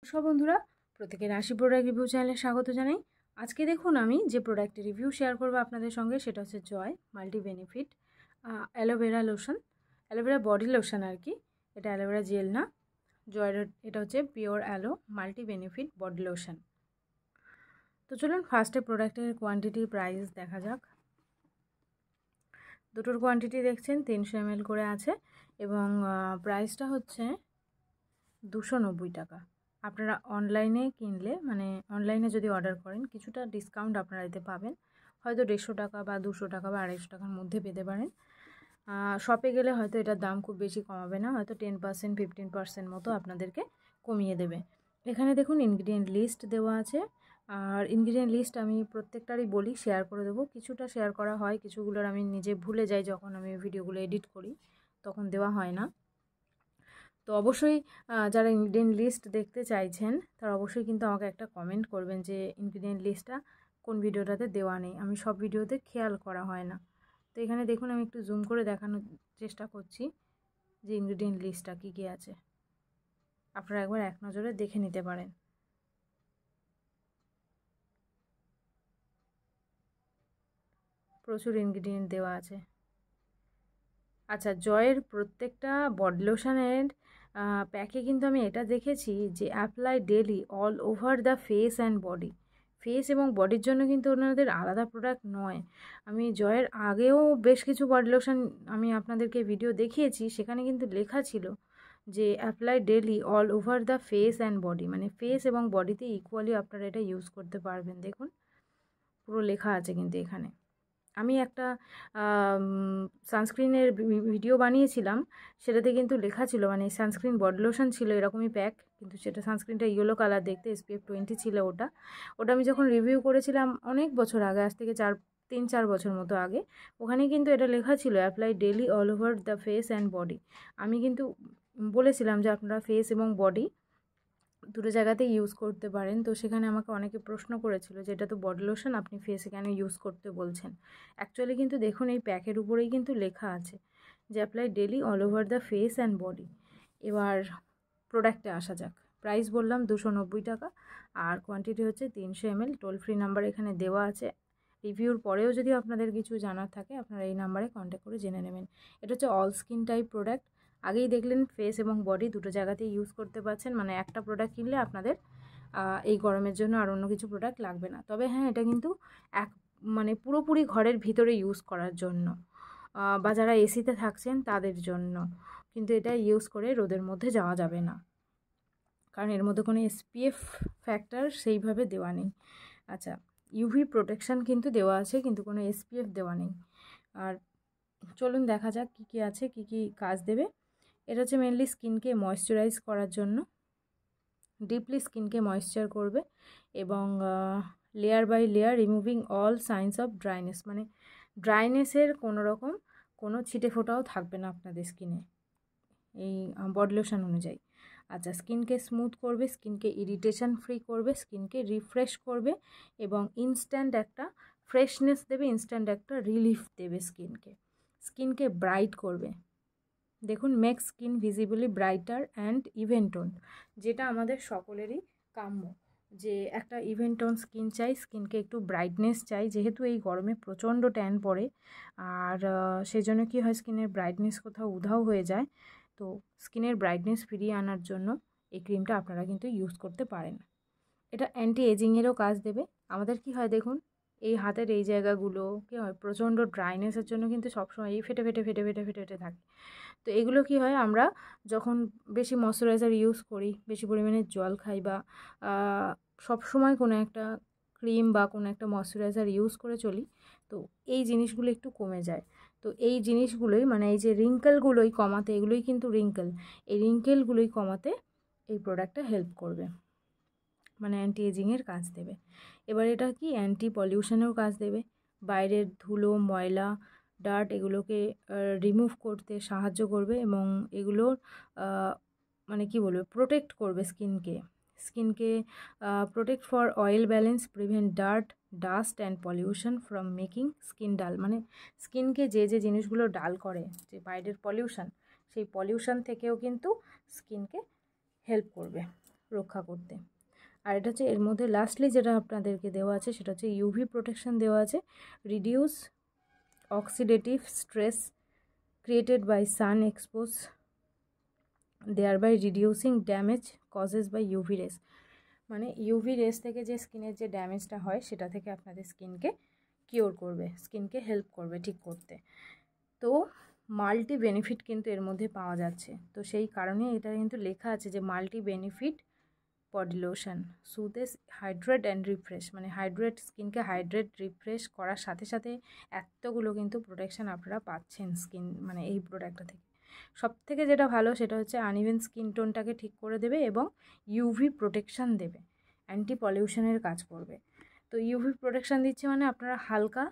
নমস্কার বন্ধুরা, প্রত্যেকের রাশি প্রোডাক্ট রিভিউ চ্যানেলে স্বাগত জানাই। আজকে দেখুন আমি যে প্রোডাক্টের রিভিউ শেয়ার করবো আপনাদের সঙ্গে সেটা হচ্ছে Joy multi benefit aloe vera lotion, aloe vera body lotion আর কি। এটা অ্যালোভেরা জেল না, জয়ের এটা হচ্ছে pure aloe multi benefit body lotion. তো চলুন ফার্স্টে প্রোডাক্টের কোয়ান্টিটি প্রাইস দেখা যাক। দুটোর কোয়ান্টিটি দেখছেন 300 ml করে আছে এবং প্রাইসটা হচ্ছে 290 টাকা। আপনারা অনলাইনে কিনলে মানে অনলাইনে যদি অর্ডার করেন কিছুটা ডিসকাউন্ট আপনারা এতে পাবেন, হয়তো 150 টাকা বা 200 টাকা বা 250 টাকার মধ্যে পেতে পারেন। শপে গেলে হয়তো এটার দাম খুব বেশি কমাবে না, হয়তো 10% 15% মতো আপনাদেরকে কমিয়ে দেবে। এখানে দেখুন ইনগ্রিডিয়েন্ট লিস্ট দেওয়া আছে, আর ইনগ্রিডিয়েন্ট লিস্ট আমি প্রত্যেকটারই বলি শেয়ার করে দেবো। কিছুটা শেয়ার করা হয়, কিছুগুলোর আমি নিজে ভুলে যাই যখন আমি ভিডিওগুলো এডিট করি, তখন দেওয়া হয় না। তো অবশ্যই যারা ইনগ্রিডিয়েন্ট লিস্ট দেখতে চাইছেন তারা অবশ্যই কিন্তু আমাকে একটা কমেন্ট করবেন যে ইনগ্রিডিয়েন্ট লিস্টটা কোন ভিডিওটাতে দেওয়া নেই। আমি সব ভিডিওতে খেয়াল করা হয় না। তো এখানে দেখুন আমি একটু জুম করে দেখানোর চেষ্টা করছি যে ইনগ্রিডিয়েন্ট লিস্টটা কী কী আছে, আপনারা একবার এক নজরে দেখে নিতে পারেন। প্রচুর ইনগ্রিডিয়েন্ট দেওয়া আছে। আচ্ছা, জয়ের প্রত্যেকটা বডি লোশনের প্যাকে কিন্তু আমি এটা দেখেছি যে apply daily all over the face and body. Face এবং বডির জন্য কিন্তু ওনাদের আলাদা প্রোডাক্ট নয়। আমি জয়ের আগেও বেশ কিছু বডি লোশন আমি আপনাদেরকে ভিডিও দেখিয়েছি, সেখানে কিন্তু লেখা ছিল যে apply daily all over the face and body, মানে ফেস এবং বডিতে ইকুয়ালি আপনারা এটা ইউজ করতে পারবেন। দেখুন পুরো লেখা আছে কিন্তু এখানে। আমি একটা সানস্ক্রিনের ভিডিও বানিয়েছিলাম, সেটাতে কিন্তু লেখা ছিল, মানে সানস্ক্রিন বডি লোশন ছিল এরকমই প্যাক, কিন্তু সেটা সানস্ক্রিনটা ইয়েলো কালার দেখতে, SPF 20 ছিল ওটা। আমি যখন রিভিউ করেছিলাম অনেক বছর আগে, আজ থেকে 3-4 বছর মতো আগে, ওখানে কিন্তু এটা লেখা ছিল apply daily all over the face and body. আমি কিন্তু বলেছিলাম যে আপনারা ফেস এবং বডি দুটো জায়গাতেই ইউজ করতে পারেন। তো সেখানে আমাকে অনেকে প্রশ্ন করেছিল যে এটা তো বডি লোশন, আপনি ফেসে কেন ইউজ করতে বলছেন। অ্যাকচুয়ালি কিন্তু দেখুন এই প্যাকের উপরেই কিন্তু লেখা আছে যে apply daily all over the face and body. এবার প্রোডাক্টে আসা যাক। প্রাইস বললাম 290 টাকা, আর কোয়ান্টিটি হচ্ছে 300 ml। টোল ফ্রি নাম্বার এখানে দেওয়া আছে। রিভিউর পরেও যদি আপনাদের কিছু জানার থাকে আপনারা এই নাম্বারে কন্ট্যাক্ট করে জেনে নেবেন। এটা হচ্ছে অল স্কিন টাইপ প্রোডাক্ট। আগেই দেখলেন ফেস এবং বডি দুটো জায়গাতেই ইউজ করতে পারছেন, মানে একটা প্রোডাক্ট কিনলে আপনাদের এই গরমের জন্য আর অন্য কিছু প্রোডাক্ট লাগবে না। তবে হ্যাঁ, এটা কিন্তু মানে পুরোপুরি ঘরের ভিতরে ইউজ করার জন্য, বা যারা এসিতে থাকছেন তাদের জন্য কিন্তু এটা ইউজ করে রোদের মধ্যে যাওয়া যাবে না, কারণ এর মধ্যে কোনো SPF ফ্যাক্টর সেইভাবে দেওয়া নেই। আচ্ছা, UV প্রোটেকশান কিন্তু দেওয়া আছে, কিন্তু কোনো SPF দেওয়া নেই। আর চলুন দেখা যাক কী কী আছে, কী কী কাজ দেবে। এটা হচ্ছে মেনলি স্কিনকে ময়েশ্চারাইজ করার জন্য, ডিপলি স্কিনকে ময়েশ্চার করবে এবং layer by layer removing all signs of dryness, মানে ড্রাইনেসের কোনো রকম কোনো ছিটে ফোটাও থাকবে না আপনাদের স্কিনে এই বডি লোশন অনুযায়ী। আচ্ছা, স্কিনকে স্মুথ করবে, স্কিনকে ইরিটেশন ফ্রি করবে, স্কিনকে রিফ্রেশ করবে এবং ইনস্ট্যান্ট একটা ফ্রেশনেস দেবে, ইনস্ট্যান্ট একটা রিলিফ দেবে স্কিনকে ব্রাইট করবে। দেখুন, make skin visibly brighter and even tone, যেটা আমাদের সকলেরই কাম্য, যে একটা ইভেন টোন স্কিন চাই, স্কিনকে একটু ব্রাইটনেস চাই, যেহেতু এই গরমে প্রচণ্ড ট্যান পড়ে, আর সেই জন্য কী হয়, স্কিনের ব্রাইটনেস কোথাও উধাও হয়ে যায়। তো স্কিনের ব্রাইটনেস ফিরিয়ে আনার জন্য এই ক্রিমটা আপনারা কিন্তু ইউজ করতে পারেন। এটা অ্যান্টি এজিংয়েরও কাজ দেবে। আমাদের কি হয় দেখুন, এই হাতের এই জায়গাগুলো কী হয়, প্রচণ্ড ড্রাইনেসের জন্য কিন্তু সবসময় এই ফেটে ফেটে ফেটে ফেটে ফেটে ফেটে থাকে। তো এগুলো কি হয়, আমরা যখন বেশি ময়শ্চারাইজার ইউজ করি, বেশি পরিমাণে জল খাই, বা সব সময় কোনো একটা ক্রিম বা কোনো একটা ময়শ্চারাইজার ইউজ করে চলি, তো এই জিনিসগুলো একটু কমে যায়। তো এই জিনিসগুলোই, মানে এই যে রিঙ্কেলগুলোই কমাতে, এগুলোই কিন্তু এই রিঙ্কেলগুলোই কমাতে এই প্রোডাক্টটা হেল্প করবে, মানে অ্যান্টি এজিংয়ের কাজ দেবে। এবার এটা কি অ্যান্টি পলিউশনেরও কাজ দেবে, বাইরের ধুলো ময়লা ডার্ট এগুলোকে রিমুভ করতে সাহায্য করবে এবং এগুলোর মানে কি বলবো, প্রোটেক্ট করবে স্কিনকে protect for oil balance, prevent dirt dust and pollution from making skin dull, মানে স্কিনকে যে যে জিনিসগুলো ডাল করে, যে বাইরের পলিউশন, সেই পলিউশন থেকেও কিন্তু স্কিনকে হেল্প করবে। রক্ষা করতে। আর এটা হচ্ছে এর মধ্যে লাস্টলি যেটা আপনাদেরকে দেওয়া আছে সেটা হচ্ছে ইউভি প্রোটেকশন দেওয়া আছে, reduce oxidative stress created by sun expose thereby reducing damage causes by UV rays. মানে ইউভি রেস থেকে যে স্কিনের যে ড্যামেজটা হয় সেটা থেকে আপনাদের স্কিনকে কিওর করবে, স্কিনকে হেল্প করবে ঠিক করতে। তো মাল্টি বেনিফিট কিন্তু এর মধ্যে পাওয়া যাচ্ছে। তো সেই কারণে এটা কিন্তু লেখা আছে যে multi benefit body lotion soothes hydrate and refresh, মানে হাইড্রেট স্কিনকে হাইড্রেট রিফ্রেশ করার সাথে সাথে এতগুলো কিন্তু প্রোটেকশান আপনারা পাচ্ছেন স্কিন মানে এই প্রোডাক্টটা থেকে। সব থেকে যেটা ভালো সেটা হচ্ছে আনইভেন স্কিন টোনটাকে ঠিক করে দেবে এবং ইউভি প্রোটেকশান দেবে, অ্যান্টি পলিউশনের কাজ করবে। তো ইউভি প্রোটেকশান দিচ্ছে মানে আপনারা হালকা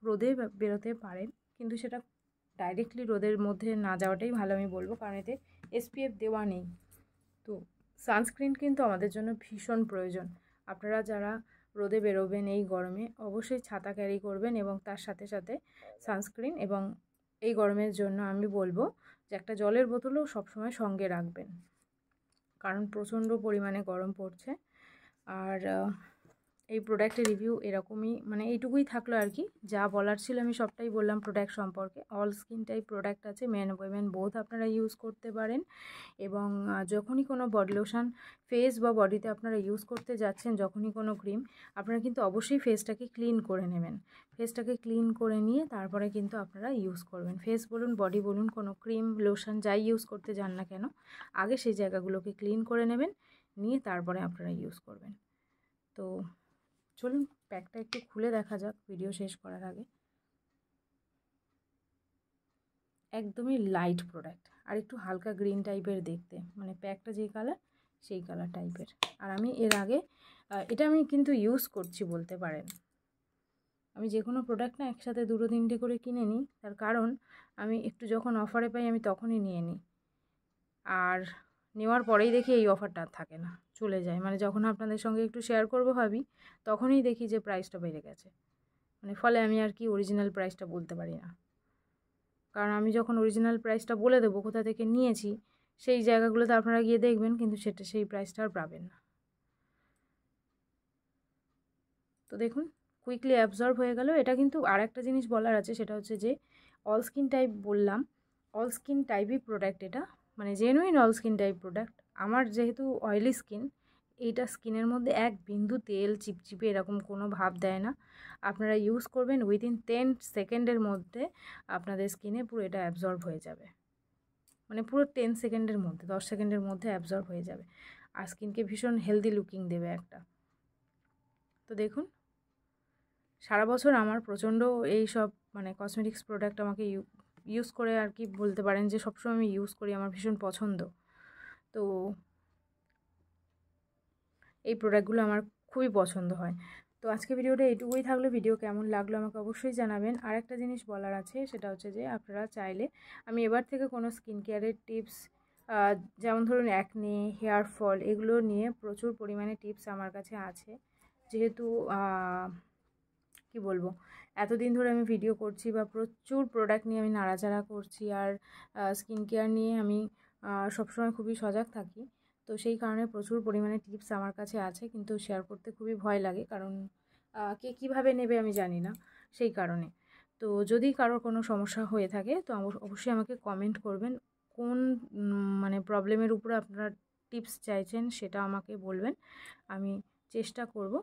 রোদে বেরোতে পারেন, কিন্তু সেটা ডাইরেক্টলি রোদের মধ্যে না যাওয়াটাই ভালো আমি বলবো, কারণ এতে এসপিএফ দেওয়া নেই। তো সানস্ক্রিন কিন্তু আমাদের জন্য ভীষণ প্রয়োজন। আপনারা যারা রোদে বেরোবেন এই গরমে অবশ্যই ছাতা ক্যারি করবেন এবং তার সাথে সাথে সানস্ক্রিন, এবং এই গরমের জন্য আমি বলবো যে একটা জলের বোতলও সবসময় সঙ্গে রাখবেন, কারণ প্রচণ্ড পরিমাণে গরম পড়ছে। আর এই প্রোডাক্টের রিভিউ এরকমই, মানে এইটুকুই থাকলো আর কি, যা বলার ছিল আমি সবটাই বললাম প্রোডাক্ট সম্পর্কে। অল স্কিন টাইপ প্রোডাক্ট আছে, মেন উইমেন বোথ আপনারা ইউজ করতে পারেন। এবং যখনই কোনো বডি লোশন ফেস বা বডিতে আপনারা ইউজ করতে যাচ্ছেন, যখনই কোনো ক্রিম, আপনারা কিন্তু অবশ্যই ফেসটাকে ক্লিন করে নেবেন। ফেসটাকে ক্লিন করে নিয়ে তারপরে কিন্তু আপনারা ইউজ করবেন। ফেস বলুন, বডি বলুন, কোনো ক্রিম লোশন যাই ইউজ করতে যান না কেন, আগে সেই জায়গাগুলোকে ক্লিন করে নেবেন, নিয়ে তারপরে আপনারা ইউজ করবেন। তো চলুন প্যাকটা একটু খুলে দেখা যাক ভিডিও শেষ করার আগে। একদমই লাইট প্রোডাক্ট, আর একটু হালকা গ্রিন টাইপের দেখতে, মানে প্যাকটা যেই কালার সেই কালার টাইপের। আর আমি এর আগে এটা আমি কিন্তু ইউজ করছি বলতে পারেন। আমি যে কোনো প্রোডাক্ট না একসাথে 2-3টে করে কিনে নিই, তার কারণ আমি একটু যখন অফারে পাই আমি তখনই নিয়ে নিই, আর নেওয়ার পরেই দেখি এই অফারটা থাকে না, চলে যায়। মানে যখন আপনাদের সঙ্গে একটু শেয়ার করব ভাবি, তখনই দেখি যে প্রাইসটা বেড়ে গেছে, মানে ফলে আমি আর কি অরিজিনাল প্রাইসটা বলতে পারি না। কারণ আমি যখন অরিজিনাল প্রাইসটা বলে দেবো কোথা থেকে নিয়েছি, সেই জায়গাগুলোতে আপনারা গিয়ে দেখবেন কিন্তু সেই প্রাইসটা আর পাবেন না। তো দেখুন কুইকলি অ্যাবজর্ব হয়ে গেল। এটা কিন্তু আর একটা জিনিস বলার আছে, সেটা হচ্ছে যে অল স্কিন টাইপ বললাম, অল স্কিন টাইপই প্রোডাক্ট এটা, মানে genuine all skin type product. আমার যেহেতু অয়েলি স্কিন, এইটা স্কিনের মধ্যে এক বিন্দু তেল চিপচিপে এরকম কোনো ভাব দেয় না। আপনারা ইউজ করবেন, উইদিন 10 সেকেন্ডের মধ্যে আপনাদের স্কিনে পুরো এটা অ্যাবজর্ব হয়ে যাবে, মানে পুরো 10 সেকেন্ডের মধ্যে, 10 সেকেন্ডের মধ্যে অ্যাবজর্ব হয়ে যাবে, আর স্কিনকে ভীষণ হেলদি লুকিং দেবে একটা। তো দেখুন সারা বছর আমার প্রচণ্ড এই সব মানে কসমেটিক্স প্রোডাক্ট আমাকে ইউজ করে আর কি বলতে পারেন যে সবসময় আমি ইউজ করি, আমার ভীষণ পছন্দ। তো এই প্রোডাক্টগুলো আমার খুবই পছন্দ হয়। তো আজকে ভিডিওটা এইটুকুই থাকলো। ভিডিও কেমন লাগলো আমাকে অবশ্যই জানাবেন। আর একটা জিনিস বলার আছে, সেটা হচ্ছে যে আপনারা চাইলে আমি এবার থেকে কোনো স্কিন কেয়ারের টিপস, যেমন ধরুন অ্যাকনে, হেয়ার ফল, এগুলো নিয়ে প্রচুর পরিমাণে টিপস আমার কাছে আছে। যেহেতু কি বলবো, এতদিন ধরে আমি ভিডিও করছি বা প্রচুর প্রোডাক্ট নিয়ে আমি নাড়াচাড়া করছি, আর স্কিন কেয়ার নিয়ে আমি সবসময় খুবই সজাগ থাকি। তো সেই কারণে প্রচুর পরিমাণে টিপস আমার কাছে আছে, কিন্তু শেয়ার করতে খুবই ভয় লাগে, কারণ কে কীভাবে নেবে আমি জানি না, সেই কারণে। তো যদি কারোর কোনো সমস্যা হয়ে থাকে তো অবশ্যই আমাকে কমেন্ট করবেন, কোন মানে প্রবলেমের উপরে আপনারা টিপস চাইছেন সেটা আমাকে বলবেন। আমি চেষ্টা করব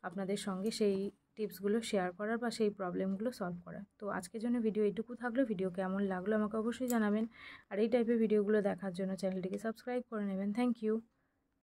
আপনাদের সঙ্গে সেই টিপসগুলো শেয়ার করার বা সেই প্রবলেমগুলো সলভ করার। তো আজকের জন্য ভিডিও এইটুকু থাকলো। ভিডিও কেমন লাগলো আমাকে অবশ্যই জানাবেন, আর এই টাইপের ভিডিওগুলো দেখার জন্য চ্যানেলটিকে সাবস্ক্রাইব করে নেবেন। Thank you.